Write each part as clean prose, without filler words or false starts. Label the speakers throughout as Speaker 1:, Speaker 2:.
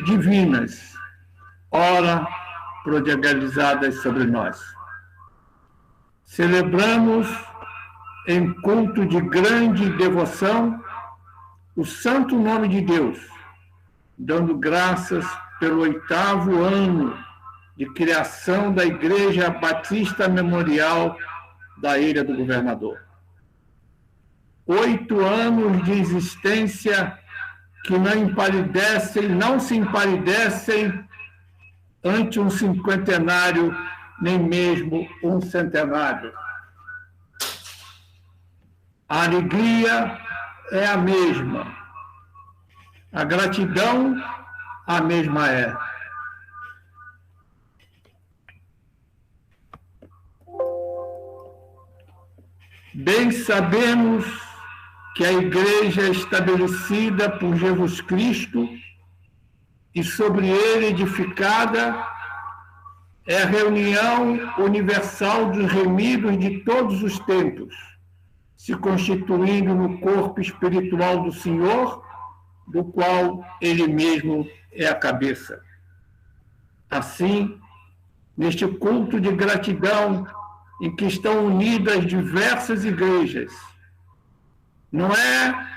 Speaker 1: divinas, ora prodigalizadas sobre nós. Celebramos em culto de grande devoção o santo nome de Deus, dando graças pelo 8º ano de criação da Igreja Batista Memorial da Ilha do Governador. 8 anos de existência que não se empalidecem ante um cinquentenário, nem mesmo um centenário. A alegria é a mesma, a gratidão a mesma é. Bem sabemos que a Igreja é estabelecida por Jesus Cristo e sobre ele edificada é a reunião universal dos remidos de todos os tempos, se constituindo no corpo espiritual do Senhor, do qual ele mesmo é a cabeça. Assim, neste culto de gratidão em que estão unidas diversas igrejas, não é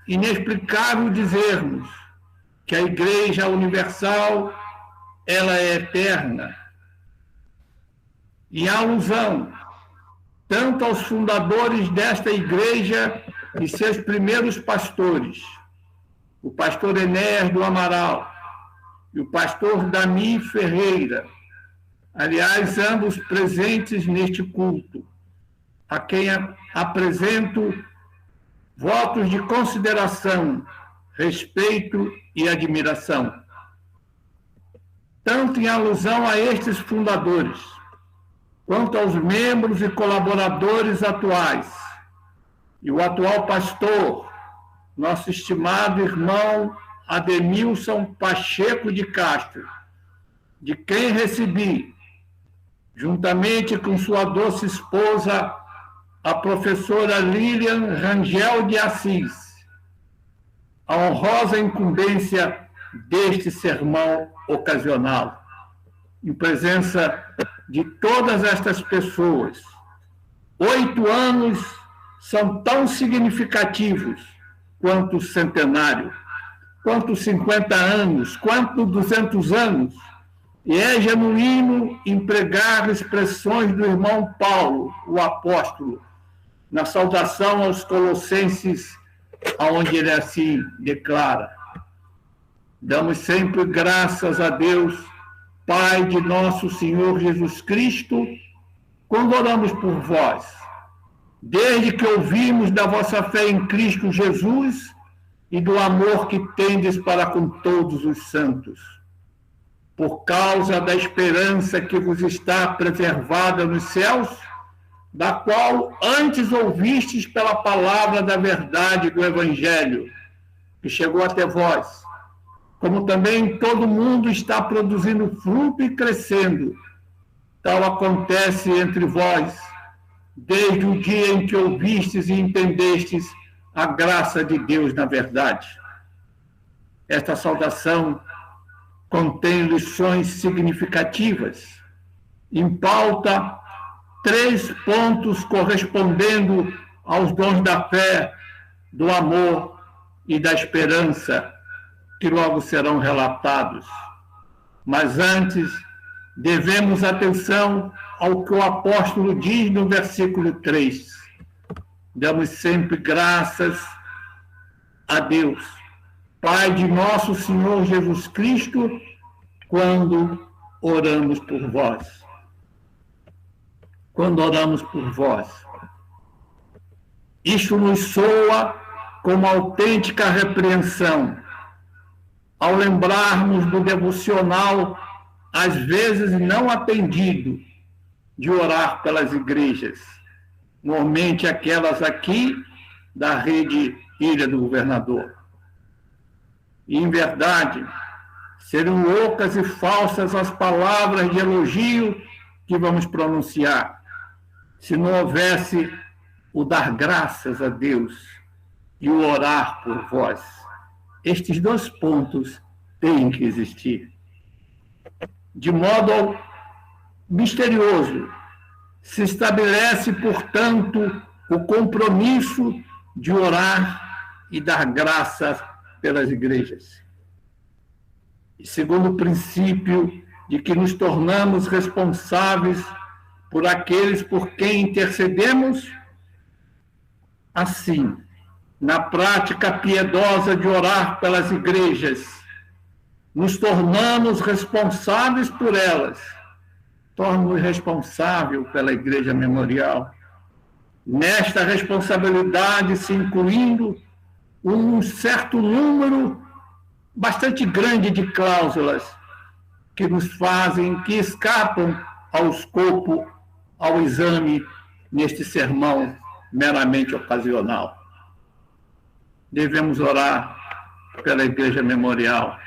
Speaker 1: inexplicável dizermos que a Igreja Universal ela é eterna. Em alusão tanto aos fundadores desta igreja e seus primeiros pastores, o pastor Enéas do Amaral e o pastor Dami Ferreira, aliás, ambos presentes neste culto, a quem apresento votos de consideração, respeito e admiração. Tanto em alusão a estes fundadores, quanto aos membros e colaboradores atuais, e o atual pastor, nosso estimado irmão Ademilson Pacheco de Castro, de quem recebi, juntamente com sua doce esposa, a professora Lilian Rangel de Assis, a honrosa incumbência deste sermão ocasional, em presença de todas estas pessoas. 8 anos são tão significativos quanto o centenário, quanto 50 anos, quanto 200 anos, e é genuíno empregar expressões do irmão Paulo, o apóstolo, na saudação aos Colossenses, onde ele assim declara: damos sempre graças a Deus, Pai de nosso Senhor Jesus Cristo, quando oramos por vós, desde que ouvimos da vossa fé em Cristo Jesus e do amor que tendes para com todos os santos, por causa da esperança que vos está preservada nos céus, da qual antes ouvistes pela palavra da verdade do Evangelho, que chegou até vós, como também todo mundo está produzindo fruto e crescendo. Tal acontece entre vós, desde o dia em que ouvistes e entendestes a graça de Deus na verdade. Esta saudação contém lições significativas, em pauta 3 pontos correspondendo aos dons da fé, do amor e da esperança, que logo serão relatados. Mas antes, devemos atenção ao que o apóstolo diz no versículo 3. Damos sempre graças a Deus, Pai de nosso Senhor Jesus Cristo, quando oramos por vós. Quando oramos por vós. Isto nos soa como autêntica repreensão, ao lembrarmos do devocional, às vezes não atendido, de orar pelas igrejas, normalmente aquelas aqui da rede Ilha do Governador. E, em verdade, seriam loucas e falsas as palavras de elogio que vamos pronunciar, se não houvesse o dar graças a Deus e o orar por vós. Estes 2 pontos tem que existir. De modo misterioso, se estabelece, portanto, o compromisso de orar e dar graças pelas igrejas. E segundo o princípio de que nos tornamos responsáveis por aqueles por quem intercedemos, assim, na prática piedosa de orar pelas igrejas, nos tornamos responsáveis por elas. Torno-me responsável pela Igreja Memorial. Nesta responsabilidade se incluindo um certo número bastante grande de cláusulas que nos fazem, que escapam ao escopo, ao exame neste sermão meramente ocasional. Devemos orar pela Igreja Memorial.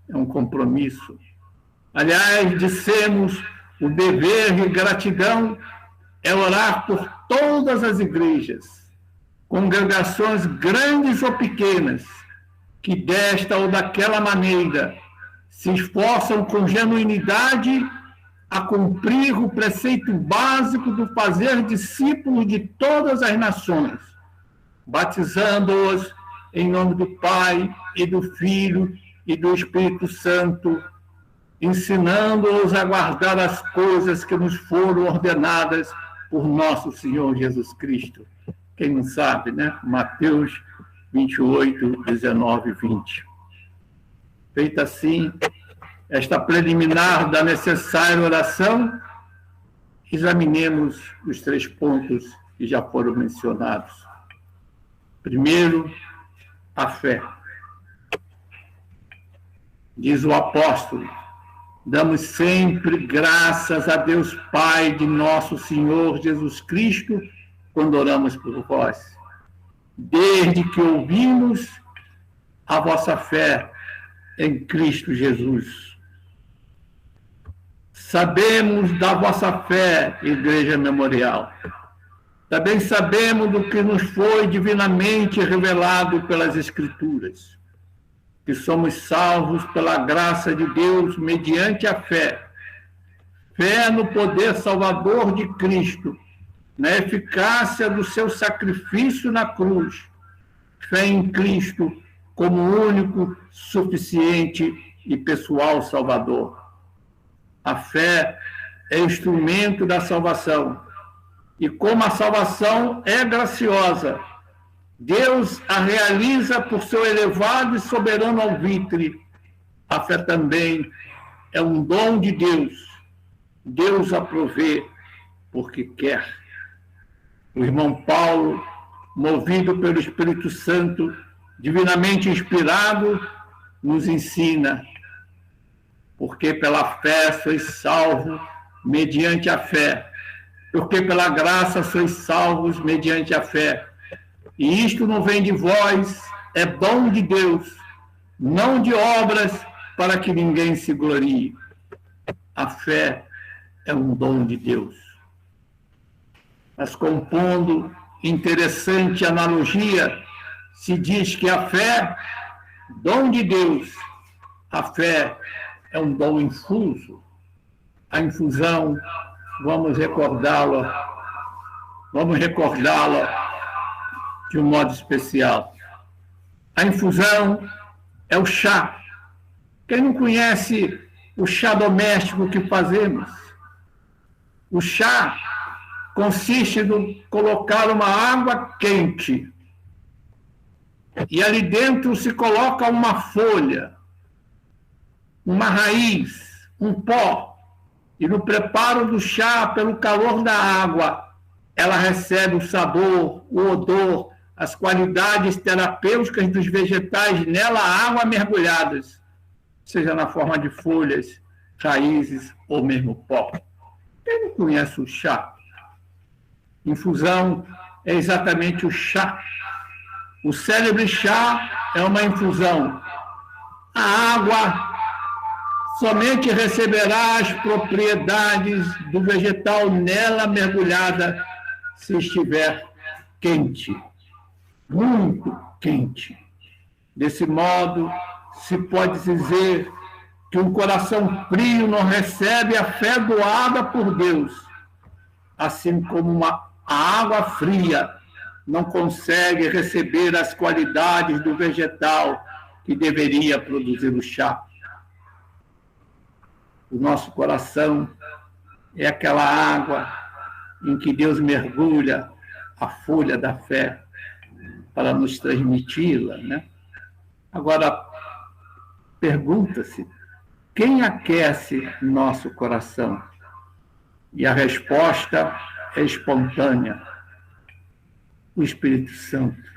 Speaker 1: É um compromisso. Aliás, dissemos, o dever de gratidão é orar por todas as igrejas, congregações grandes ou pequenas, que desta ou daquela maneira se esforçam com genuinidade a cumprir o preceito básico do fazer discípulos de todas as nações, batizando-os em nome do Pai e do Filho e do Espírito Santo, ensinando-os a guardar as coisas que nos foram ordenadas por nosso Senhor Jesus Cristo. Quem não sabe, né? Mateus 28, 19 e 20. Feita assim, esta preliminar da necessária oração, examinemos os 3 pontos que já foram mencionados. Primeiro, a fé. Diz o apóstolo: damos sempre graças a Deus Pai de nosso Senhor Jesus Cristo, quando oramos por vós, desde que ouvimos a vossa fé em Cristo Jesus. Sabemos da vossa fé, Igreja Memorial. Também sabemos do que nos foi divinamente revelado pelas Escrituras, que somos salvos pela graça de Deus mediante a fé. Fé no poder salvador de Cristo, na eficácia do seu sacrifício na cruz. Fé em Cristo como único, suficiente e pessoal Salvador. A fé é instrumento da salvação. E como a salvação é graciosa, Deus a realiza por seu elevado e soberano alvitre. A fé também é um dom de Deus. Deus a provê porque quer. O irmão Paulo, movido pelo Espírito Santo, divinamente inspirado, nos ensina: porque pela fé sois salvos mediante a fé, porque pela graça sois salvos mediante a fé. E isto não vem de vós, é dom de Deus, não de obras, para que ninguém se glorie. A fé é um dom de Deus. Mas compondo interessante analogia, se diz que a fé, dom de Deus, a fé é um dom infuso. A infusão, vamos recordá-la de um modo especial. A infusão é o chá. Quem não conhece o chá doméstico que fazemos? O chá consiste em colocar uma água quente e ali dentro se coloca uma folha, uma raiz, um pó, e no preparo do chá, pelo calor da água, ela recebe o sabor, o odor, as qualidades terapêuticas dos vegetais nela, água mergulhadas, seja na forma de folhas, raízes ou mesmo pó. Quem não conhece o chá? Infusão é exatamente o chá. O célebre chá é uma infusão. A água somente receberá as propriedades do vegetal nela mergulhada se estiver quente, muito quente. Desse modo, se pode dizer que um coração frio não recebe a fé doada por Deus, assim como a água fria não consegue receber as qualidades do vegetal que deveria produzir o chá. O nosso coração é aquela água em que Deus mergulha a folha da fé para nos transmiti-la, né? Agora, pergunta-se, quem aquece nosso coração? E a resposta é espontânea: o Espírito Santo.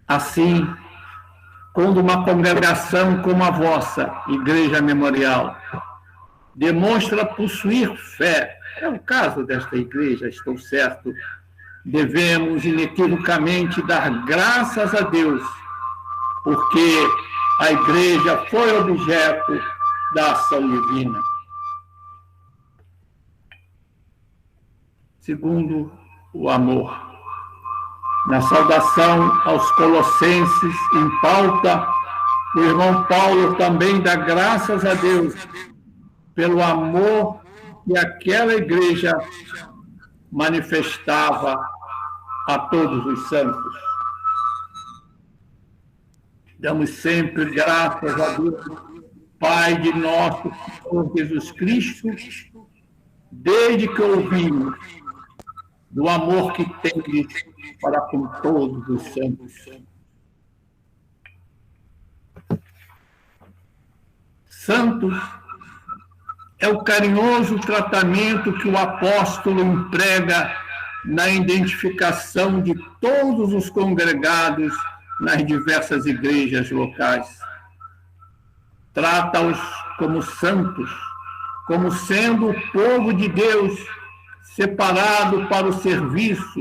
Speaker 1: Assim, quando uma congregação como a vossa, Igreja Memorial, demonstra possuir fé, é o caso desta igreja, estou certo, devemos inequivocamente dar graças a Deus, porque a igreja foi objeto da ação divina. Segundo, o amor. Na saudação aos Colossenses, em pauta, o irmão Paulo também dá graças a Deus pelo amor que aquela igreja manifestava a todos os santos. Damos sempre graças a Deus, Pai de nosso Senhor Jesus Cristo, desde que ouvimos do amor que tem para com todos os santos. Santos é o carinhoso tratamento que o apóstolo emprega na identificação de todos os congregados nas diversas igrejas locais. Trata-os como santos, como sendo o povo de Deus separado para o serviço,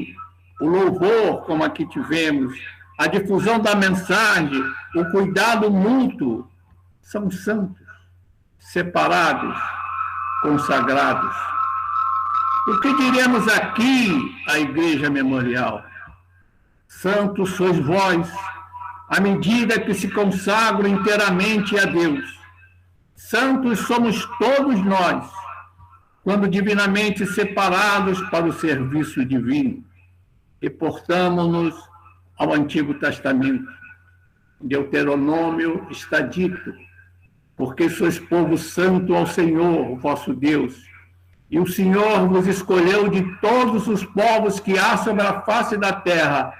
Speaker 1: o louvor, como aqui tivemos, a difusão da mensagem, o cuidado mútuo. São santos, separados, consagrados. O que diremos aqui à Igreja Memorial? Santos sois vós, à medida que se consagram inteiramente a Deus. Santos somos todos nós, quando divinamente separados para o serviço divino. Reportamo-nos ao Antigo Testamento. Em Deuteronômio está dito: porque sois povo santo ao Senhor, vosso Deus, e o Senhor vos escolheu de todos os povos que há sobre a face da terra,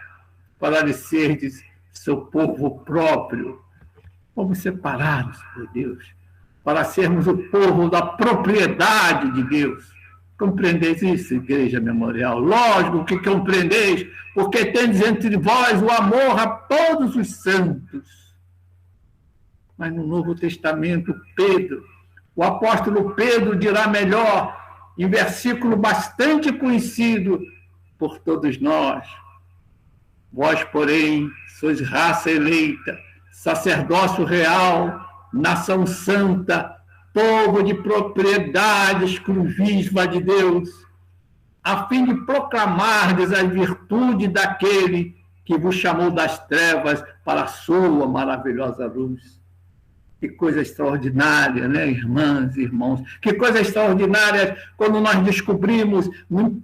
Speaker 1: para lhe serdes seu povo próprio. Fomos separados por Deus, para sermos o povo da propriedade de Deus. Compreendeis isso, Igreja Memorial? Lógico que compreendeis, porque tendes entre vós o amor a todos os santos. Mas no Novo Testamento, Pedro, o apóstolo Pedro dirá melhor, em versículo bastante conhecido por todos nós: vós, porém, sois raça eleita, sacerdócio real, nação santa, povo de propriedade exclusiva de Deus, a fim de proclamardes a virtude daquele que vos chamou das trevas para a sua maravilhosa luz. Que coisa extraordinária, né, irmãs e irmãos? Que coisa extraordinária quando nós descobrimos,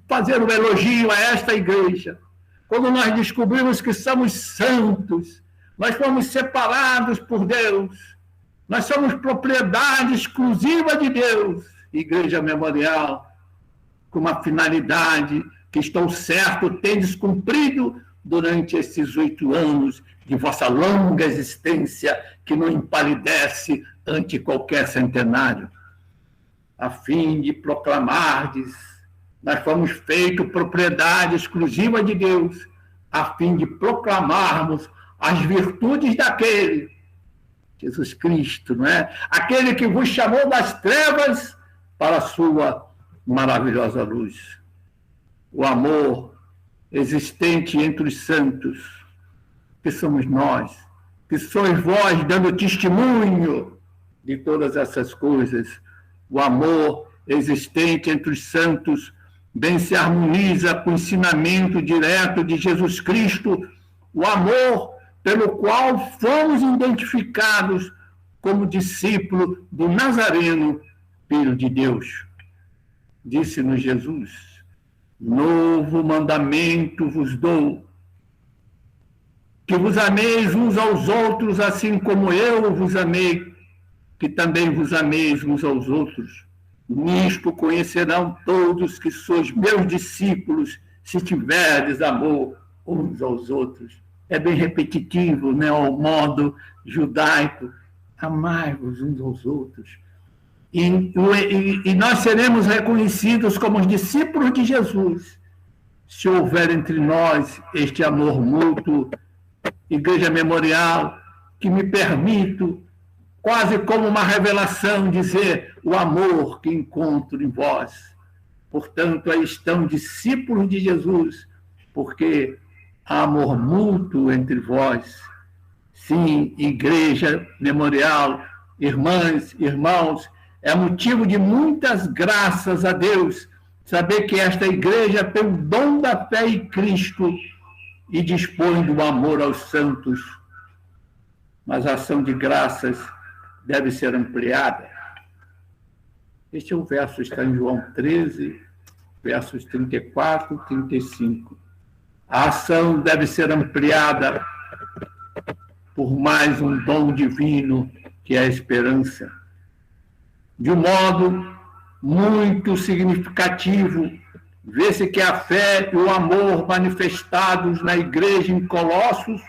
Speaker 1: fazer um elogio a esta igreja, quando nós descobrimos que somos santos, nós fomos separados por Deus, nós somos propriedade exclusiva de Deus. Igreja Memorial, com uma finalidade que, estou certo, tendes cumprido durante esses 8 anos de vossa longa existência, que não empalidece ante qualquer centenário, a fim de proclamardes, nós fomos feitos propriedade exclusiva de Deus, a fim de proclamarmos as virtudes daquele, Jesus Cristo, não é? Aquele que vos chamou das trevas para a sua maravilhosa luz. O amor existente entre os santos, que somos nós, que sois vós dando testemunho de todas essas coisas. O amor existente entre os santos bem se harmoniza com o ensinamento direto de Jesus Cristo, o amor pelo qual fomos identificados como discípulo do Nazareno, Filho de Deus. Disse-nos Jesus: novo mandamento vos dou, que vos ameis uns aos outros, assim como eu vos amei, que também vos ameis uns aos outros. Nisto conhecerão todos que sois meus discípulos, se tiverdes amor uns aos outros. É bem repetitivo, né? Ao modo judaico, amai-vos uns aos outros. E nós seremos reconhecidos como os discípulos de Jesus, se houver entre nós este amor mútuo. Igreja Memorial, que me permito, quase como uma revelação, dizer o amor que encontro em vós. Portanto, aí estão discípulos de Jesus, porque há amor mútuo entre vós. Sim, Igreja Memorial, irmãs, irmãos, é motivo de muitas graças a Deus saber que esta igreja tem o dom da fé em Cristo e dispõe do amor aos santos. Mas a ação de graças deve ser ampliada. Este é o verso, está em João 13, versos 34 e 35. A ação deve ser ampliada por mais um dom divino, que é a esperança. De um modo muito significativo, vê-se que a fé e o amor manifestados na igreja em Colossos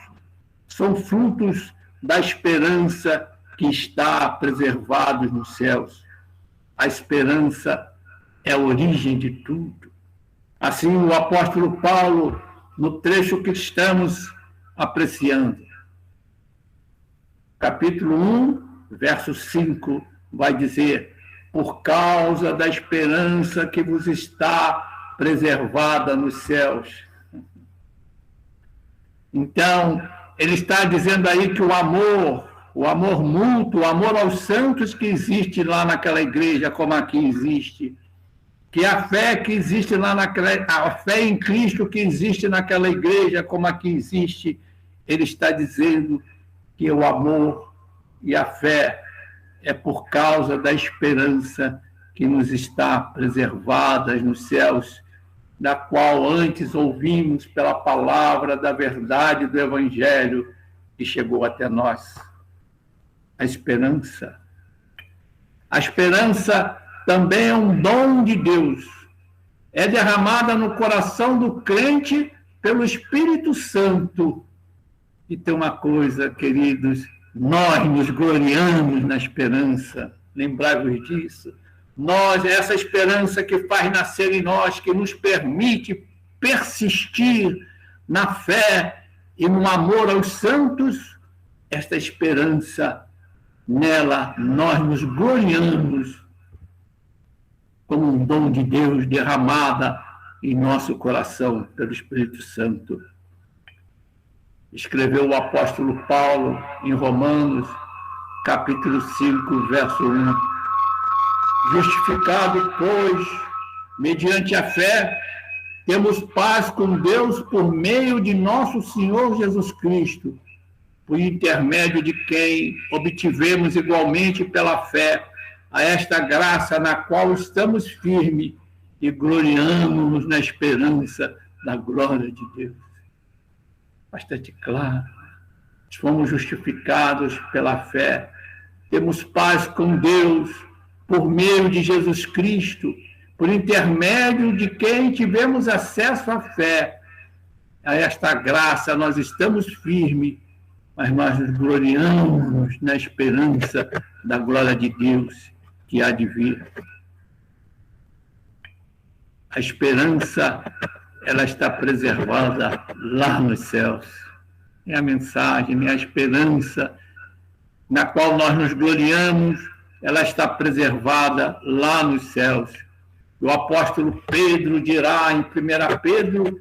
Speaker 1: são frutos da esperança que está preservados nos céus. A esperança é a origem de tudo. Assim, o apóstolo Paulo, no trecho que estamos apreciando, capítulo 1, verso 5, vai dizer: por causa da esperança que vos está preservada nos céus. Então, ele está dizendo aí que o amor mútuo, o amor aos santos que existe lá naquela igreja, como aqui existe, que a fé que existe lá a fé em Cristo que existe naquela igreja, como aqui existe, ele está dizendo que o amor e a fé é por causa da esperança que nos está preservada nos céus, da qual antes ouvimos pela palavra da verdade do Evangelho que chegou até nós. A esperança. A esperança também é um dom de Deus. É derramada no coração do crente pelo Espírito Santo. E tem uma coisa, queridos, nós nos gloriamos na esperança. Lembrai-vos disso. Nós, essa esperança que faz nascer em nós, que nos permite persistir na fé e no amor aos santos, esta esperança, nela nós nos gloriamos como um dom de Deus derramada em nosso coração pelo Espírito Santo. Escreveu o apóstolo Paulo em Romanos, capítulo 5, verso 1. Justificado, pois, mediante a fé, temos paz com Deus por meio de nosso Senhor Jesus Cristo, por intermédio de quem obtivemos igualmente pela fé a esta graça na qual estamos firmes e gloriamos-nos na esperança da glória de Deus. Bastante claro. Fomos justificados pela fé. Temos paz com Deus por meio de Jesus Cristo, por intermédio de quem tivemos acesso à fé. A esta graça nós estamos firmes, mas nós nos gloriamos na esperança da glória de Deus que há de vir. A esperança, ela está preservada lá nos céus. É a mensagem, é a esperança na qual nós nos gloriamos, ela está preservada lá nos céus. O apóstolo Pedro dirá em 1 Pedro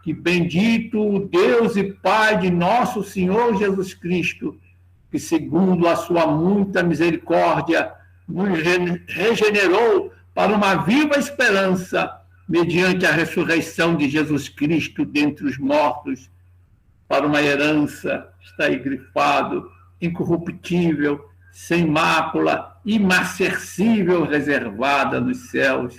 Speaker 1: que bendito o Deus e Pai de nosso Senhor Jesus Cristo, que segundo a sua muita misericórdia nos regenerou para uma viva esperança mediante a ressurreição de Jesus Cristo dentre os mortos, para uma herança, está aí grifado, incorruptível, sem mácula, imarcessível, reservada nos céus,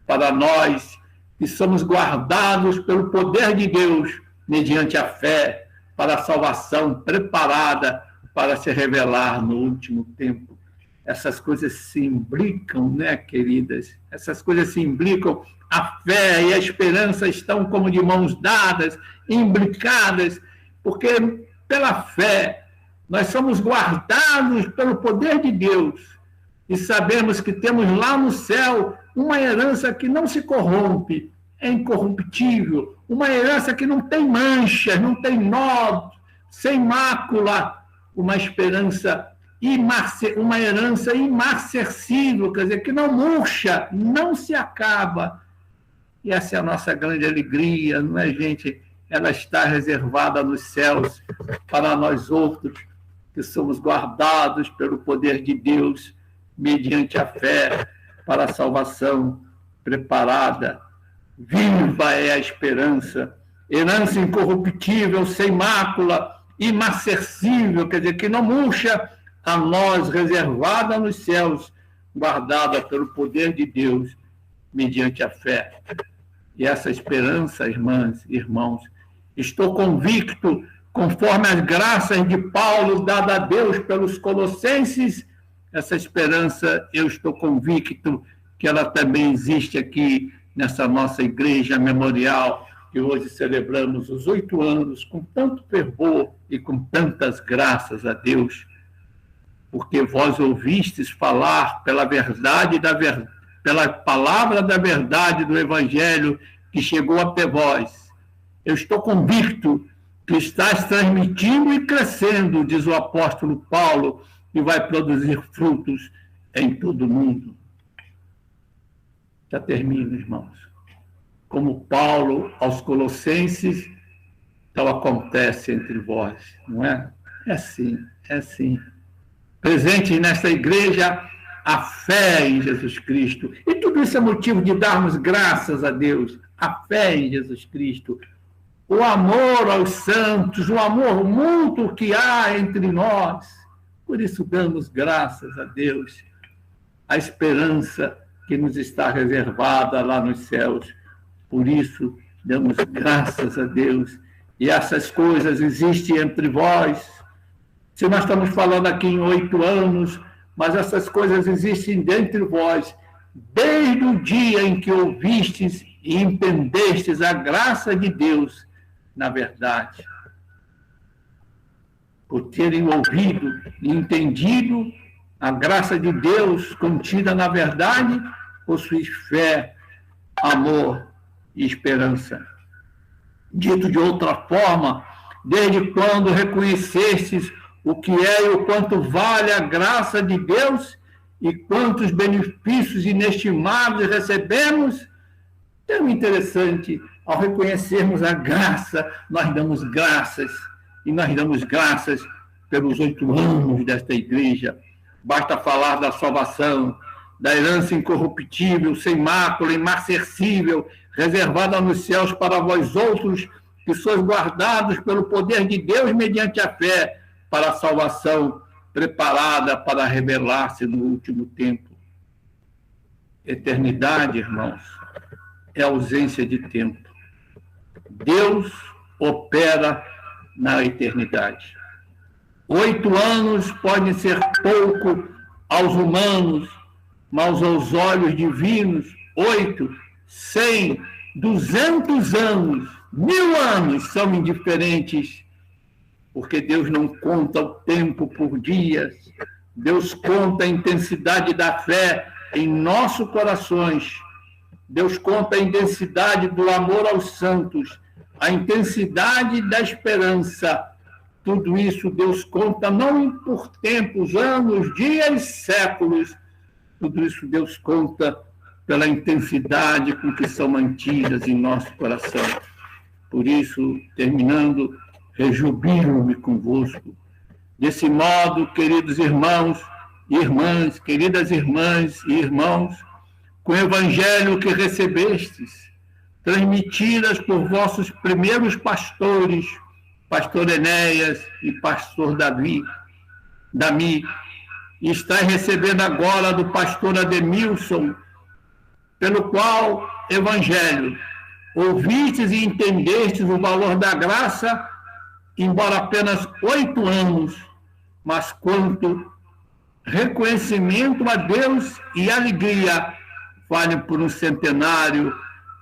Speaker 1: para nós que somos guardados pelo poder de Deus, mediante a fé, para a salvação preparada para se revelar no último tempo. Essas coisas se imbricam, né, queridas? Essas coisas se imbricam. A fé e a esperança estão como de mãos dadas, imbricadas, porque pela fé nós somos guardados pelo poder de Deus e sabemos que temos lá no céu uma herança que não se corrompe, é incorruptível, uma herança que não tem manchas, não tem nó, sem mácula, uma herança imarcessível, quer dizer, que não murcha, não se acaba. E essa é a nossa grande alegria, não é, gente? Ela está reservada nos céus para nós outros, que somos guardados pelo poder de Deus, mediante a fé, para a salvação preparada. Viva é a esperança, herança incorruptível, sem mácula, imarcessível, quer dizer, que não murcha, a nós reservada nos céus, guardada pelo poder de Deus, mediante a fé. E essa esperança, irmãs e irmãos, estou convicto, conforme as graças de Paulo dada a Deus pelos colossenses, essa esperança, eu estou convicto que ela também existe aqui nessa nossa igreja memorial, que hoje celebramos os 8 anos com tanto fervor e com tantas graças a Deus, porque vós ouvistes falar pela pela palavra da verdade do Evangelho que chegou até vós. Eu estou convicto que estás transmitindo e crescendo, diz o apóstolo Paulo, e vai produzir frutos em todo o mundo. Já termino, irmãos. Como Paulo aos Colossenses, tal acontece entre vós, não é? É assim, é assim. Presente nesta igreja, a fé em Jesus Cristo. E tudo isso é motivo de darmos graças a Deus. A fé em Jesus Cristo. O amor aos santos, o amor mútuo que há entre nós. Por isso damos graças a Deus. A esperança que nos está reservada lá nos céus. Por isso damos graças a Deus. E essas coisas existem entre vós. Se nós estamos falando aqui em 8 anos, mas essas coisas existem dentre vós, desde o dia em que ouvistes e entendestes a graça de Deus na verdade. Por terem ouvido e entendido a graça de Deus contida na verdade, possuís fé, amor e esperança. Dito de outra forma, desde quando reconhecestes o que é e o quanto vale a graça de Deus e quantos benefícios inestimáveis recebemos, é muito interessante, ao reconhecermos a graça, nós damos graças, e nós damos graças pelos 8 anos desta igreja. Basta falar da salvação, da herança incorruptível, sem mácula, imarcessível, reservada nos céus para vós outros, que sois guardados pelo poder de Deus mediante a fé, para a salvação preparada para revelar-se no último tempo. Eternidade, irmãos, é ausência de tempo. Deus opera na eternidade. 8 anos podem ser pouco aos humanos, mas aos olhos divinos, 8, 100, 200 anos, 1000 anos são indiferentes, porque Deus não conta o tempo por dias, Deus conta a intensidade da fé em nossos corações, Deus conta a intensidade do amor aos santos, a intensidade da esperança. Tudo isso Deus conta não por tempos, anos, dias, séculos. Tudo isso Deus conta pela intensidade com que são mantidas em nosso coração. Por isso, terminando, rejubilo-me convosco. Desse modo, queridos irmãos e irmãs, queridas irmãs e irmãos, com o evangelho que recebestes, transmitidas por vossos primeiros pastores, pastor Enéas e pastor Dami, e estáis recebendo agora do pastor Ademilson, pelo qual evangelho ouvistes e entendestes o valor da graça, embora apenas 8 anos, mas quanto reconhecimento a Deus e alegria valem por um centenário,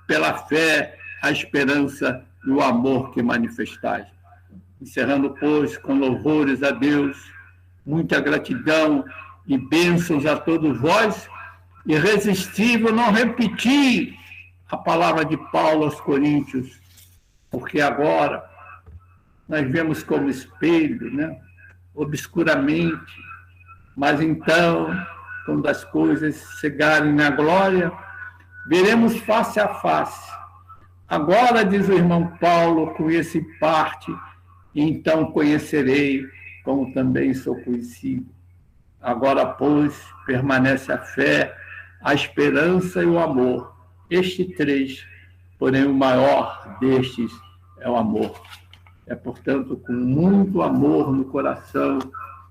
Speaker 1: pela fé, a esperança e o amor que manifestais. Encerrando, pois, com louvores a Deus, muita gratidão e bênçãos a todos vós, irresistível não repetir a palavra de Paulo aos Coríntios, porque agora nós vemos como espelho, né? Obscuramente, mas então, quando as coisas chegarem na glória, veremos face a face. Agora, diz o irmão Paulo, conheci parte, e então conhecerei, como também sou conhecido. Agora, pois, permanece a fé, a esperança e o amor. Estes 3, porém o maior destes é o amor. É, portanto, com muito amor no coração,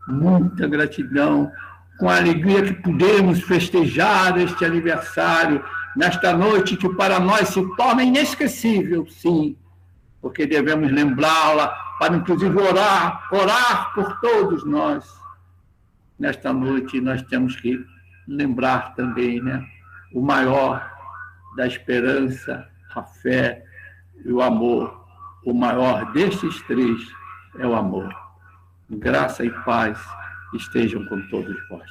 Speaker 1: muita gratidão, com a alegria que podemos festejar este aniversário, nesta noite que para nós se torna inesquecível, sim, porque devemos lembrá-la para, inclusive, orar por todos nós. Nesta noite nós temos que lembrar também, né, o maior da esperança, a fé e o amor. O maior destes 3 é o amor. Graça e paz estejam com todos vós.